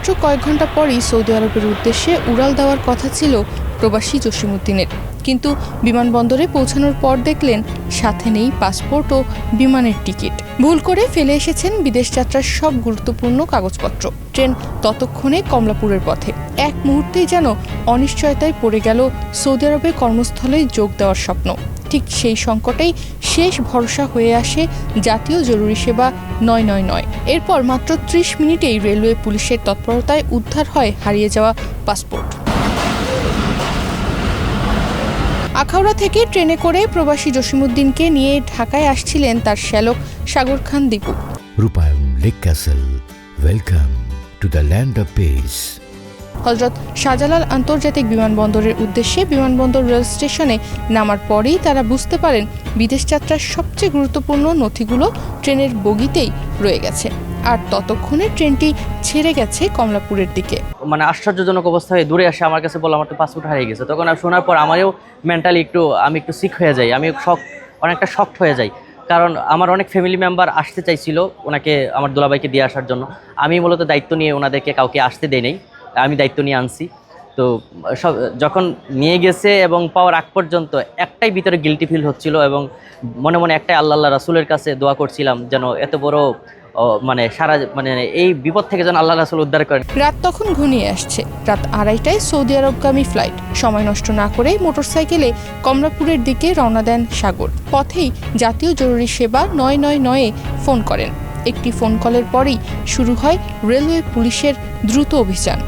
মাত্র কয়েক ঘন্টা পরই সৌদি আরবের উদ্দেশ্যে উড়াল দেওয়ার কথা ছিল প্রবাসী জসিমউদ্দিনের, কিন্তু বিমানবন্দরে পৌঁছানোর পর দেখলেন সাথে নেই পাসপোর্ট ও বিমানের টিকিট। ভুল করে ফেলে এসেছেন বিদেশ যাত্রার সব গুরুত্বপূর্ণ কাগজপত্র। ট্রেন ততক্ষণে কমলাপুরের পথে। এক মুহূর্তেই যেন অনিশ্চয়তায় পড়ে গেল সৌদি আরবে কর্মস্থলে যোগ দেওয়ার স্বপ্ন। ঠিক সেই সংকটেই শেষ ভরসা হয়ে আসে জাতীয় জরুরি সেবা ৯৯৯। এরপর মাত্র ৩০ মিনিটেই রেলওয়ে পুলিশের তৎপরতায় উদ্ধার হয় হারিয়ে যাওয়া পাসপোর্ট। আখাউড়া থেকে ট্রেনে করে প্রবাসী জসিমউদ্দিনকে নিয়ে ঢাকায় আসছিলেন তার শ্যালক সাগর খান দীপু। রূপায়ণ lake castle, welcome to the land of piece. Hazrat Shahjalal আন্তর্জাতিক বিমানবন্দরের উদ্দেশ্যে বিমানবন্দর রেল স্টেশনে নামার পরেই তারা বুঝতে পারেন বিদেশ যাত্রার সবচেয়ে গুরুত্বপূর্ণ নথিগুলো ট্রেনের বগিতেই রয়ে গেছে। আর ততক্ষণে ট্রেনটি ছেড়ে গেছে কমলাপুরের দিকে। মানে আশ্চর্যজনক অবস্থায় দূরে আসে আমার কাছে বলল আমার তো পাসপোর্ট হারিয়ে গেছে। তখন শোনার পর আমারও মেন্টালি আমি একটু সিক হয়ে যাই, আমি অনেকটা শকড হয়ে যাই। কারণ আমার অনেক ফ্যামিলি মেম্বার আসতে চাইছিল ওনাকে, আমার দুলাভাইকে দিয়ে আসার জন্য। আমি মূলত দায়িত্ব নিয়ে ওনাদেরকে কাউকে আসতে দেই নাই, আমি দায়িত্ব নিয়ে আনছি। তো যখন নিয়ে গেছে এবং পাওয়ার আগ পর্যন্ত একটাই ভিতরে গিল্টি ফিল হচ্ছিল এবং মনে মনে একটাই আল্লাহ রাসূলের কাছে দোয়া করছিলাম যেন এত বড় এই বিপদ থেকে যেন আল্লাহ রাসূল উদ্ধার করেন। রাত তখন ঘনিয়ে আসছে। রাত ২:৩০টায় সৌদি আরবগামী ফ্লাইট। সময় নষ্ট না করে মোটরসাইকেলে কমলাপুরের দিকে রওনা দেন সাগর। পথেই জাতীয় জরুরি সেবা ৯৯৯-এ ফোন করেন। একটি ফোন কলের পরেই শুরু হয় রেলওয়ে পুলিশের দ্রুত অভিযান।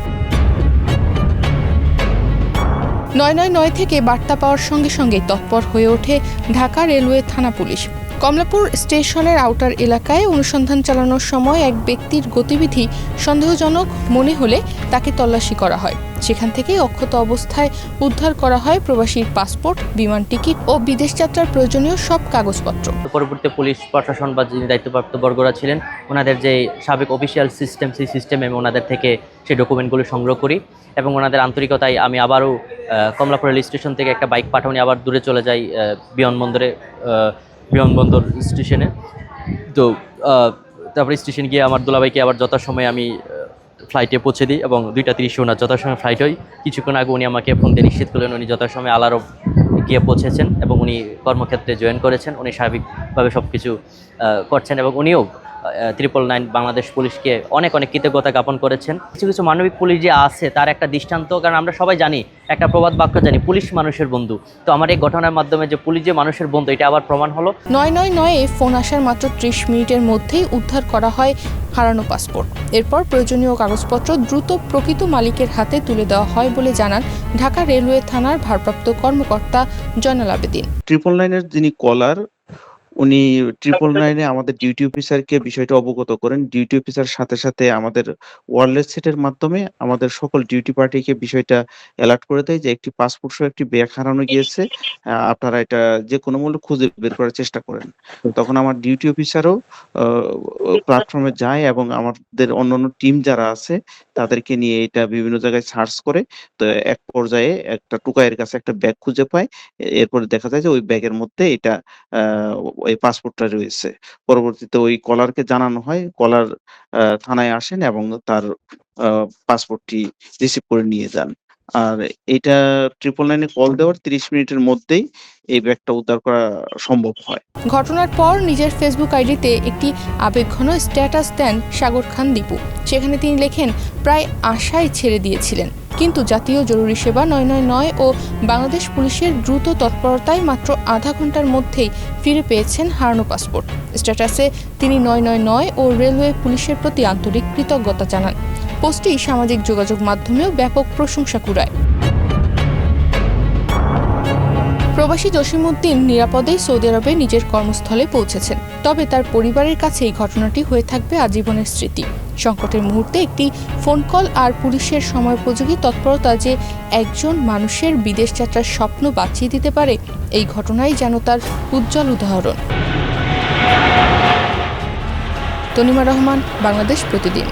৯৯৯ থেকে বার্তা পাওয়ার সঙ্গে সঙ্গে তৎপর হয়ে ওঠে ঢাকা রেলওয়ে থানা পুলিশ। কমলাপুর স্টেশনের আউটার এলাকায় অনুসন্ধান চালানোর সময় এক ব্যক্তির গতিবিধি সন্দেহজনক মনে হলে তাকে তল্লাশি করা হয়। সেখান থেকে অক্ষত অবস্থায় উদ্ধার করা হয় প্রবাসীর পাসপোর্ট, বিমান টিকিট ও বিদেশ যাত্রার প্রয়োজনীয় সব কাগজপত্র। পরবর্তীতে পুলিশ প্রশাসন বা যিনি দায়িত্বপ্রাপ্ত বর্গরা ছিলেন ওনাদের যে সাবেক অফিসিয়াল সিস্টেম, সেই সিস্টেমে আমি ওনাদের থেকে সেই ডকুমেন্টগুলো সংগ্রহ করি এবং ওনাদের আন্তরিকতায় আমি আবারও কমলাপুর রেল স্টেশন থেকে একটা বাইক পাঠানো আবার দূরে চলে যাই বিমানবন্দর স্টেশনে। তো তারপরে স্টেশন গিয়ে আমার দুলাভাইকে আবার যথাসময়ে আমি ফ্লাইটে পৌঁছে দিই এবং ২:৩০ ওনার যথাসময়ে ফ্লাইট হয়। কিছুক্ষণ আগে উনি আমাকে ফোন দিয়ে নিশ্চিত করলেন উনি যথাসময়ে আলারব গিয়ে পৌঁছেছেন এবং উনি কর্মক্ষেত্রে জয়েন করেছেন। উনি স্বাভাবিকভাবে সব কিছু করছেন এবং উনিও ৯৯৯ বাংলাদেশ পুলিশকে অনেক কৃতজ্ঞতা জ্ঞাপন করেছেন। কিছু কিছু মানবিক পুলিশ যে আছে তার একটা দৃষ্টান্ত, কারণ আমরা সবাই জানি, একটা প্রবাদ বাক্য জানি, পুলিশ মানুষের বন্ধু। তো আমার এই ঘটনার মাধ্যমে যে পুলিশ যে মানুষের বন্ধু এটা আবার প্রমাণ হলো। ৯৯৯-এ ফোন আসার মাত্র ৩০ মিনিটের মধ্যেই উদ্ধার করা হয় হারানো পাসপোর্ট। এরপর প্রয়োজনীয় কাগজপত্র দ্রুত প্রকৃত মালিকের হাতে তুলে দেওয়া হয় বলে জানান ঢাকা রেলওয়ে থানার ভারপ্রাপ্ত কর্মকর্তা জয়নাল আবেদিন। ৯৯৯-এর যিনি কলার, উনি ৯৯৯-এ আমাদের ডিউটি অফিসারকে বিষয়টা অবগত করেন। ডিউটি অফিসার সাথে সাথে আমাদের ওয়্যারলেস সেটের মাধ্যমে আমাদের সকল ডিউটি পার্টিকে বিষয়টা অ্যালার্ট করে দেয় যে একটি পাসপোর্ট সহ একটি ব্যাগ হারানো গিয়েছে, আপনারা এটা যে কোনো মূল্যে খুঁজে বের করার চেষ্টা করেন। তখন আমার ডিউটি অফিসারও প্ল্যাটফর্মে যায় এবং আমাদের অন্যান্য টিম যারা আছে তাদেরকে নিয়ে এটা বিভিন্ন জায়গায় সার্চ করে। তো এক পর্যায়ে একটা টোকাইয়ের কাছে একটা ব্যাগ খুঁজে পায়। এরপরে দেখা যায় যে ওই ব্যাগের মধ্যে এটা ওই পাসপোর্টটা রয়েছে। পরবর্তীতে ওই কলারকে জানানো হয়, কলার থানায় আসেন এবং তার পাসপোর্টটি রিসিভ করে নিয়ে যান। আর এটা ৯৯৯-এ কল দেওয়ার ৩০ মিনিটের মধ্যেই এই ব্যাগটা উদ্ধার করা সম্ভব হয়। ঘটনার পর নিজের ফেসবুক আইডিতে একটি আবেগঘন স্ট্যাটাস দেন সাগর খান দীপু। সেখানে তিনি লেখেন, প্রায় আশাই ছেড়ে দিয়েছিলেন, কিন্তু জাতীয় জরুরি সেবা ৯৯৯ ও বাংলাদেশ পুলিশের দ্রুত তৎপরতায় মাত্র আধা ঘন্টার মধ্যেই ফিরে পেয়েছেন হারানো পাসপোর্ট। স্ট্যাটাসে তিনি ৯৯৯ ও রেলওয়ে পুলিশের প্রতি আন্তরিক কৃতজ্ঞতা জানান। পোস্টটি সামাজিক যোগাযোগ মাধ্যমেও ব্যাপক প্রশংসা কুড়ায়। প্রবাসী জসিমউদ্দিন নিরাপদেই সৌদি আরবে নিজের কর্মস্থলে পৌঁছেছেন। তবে তার পরিবারের কাছে এই ঘটনাটি হয়ে থাকবে আজীবনের স্মৃতি। সংকটের মুহূর্তে একটি ফোন কল আর পুলিশের সময়োপযোগী তৎপরতা যে একজন মানুষের বিদেশ যাত্রার স্বপ্ন বাঁচিয়ে দিতে পারে, এই ঘটনাই যেন তার উজ্জ্বল উদাহরণ। তনিমা রহমান, বাংলাদেশ প্রতিদিন।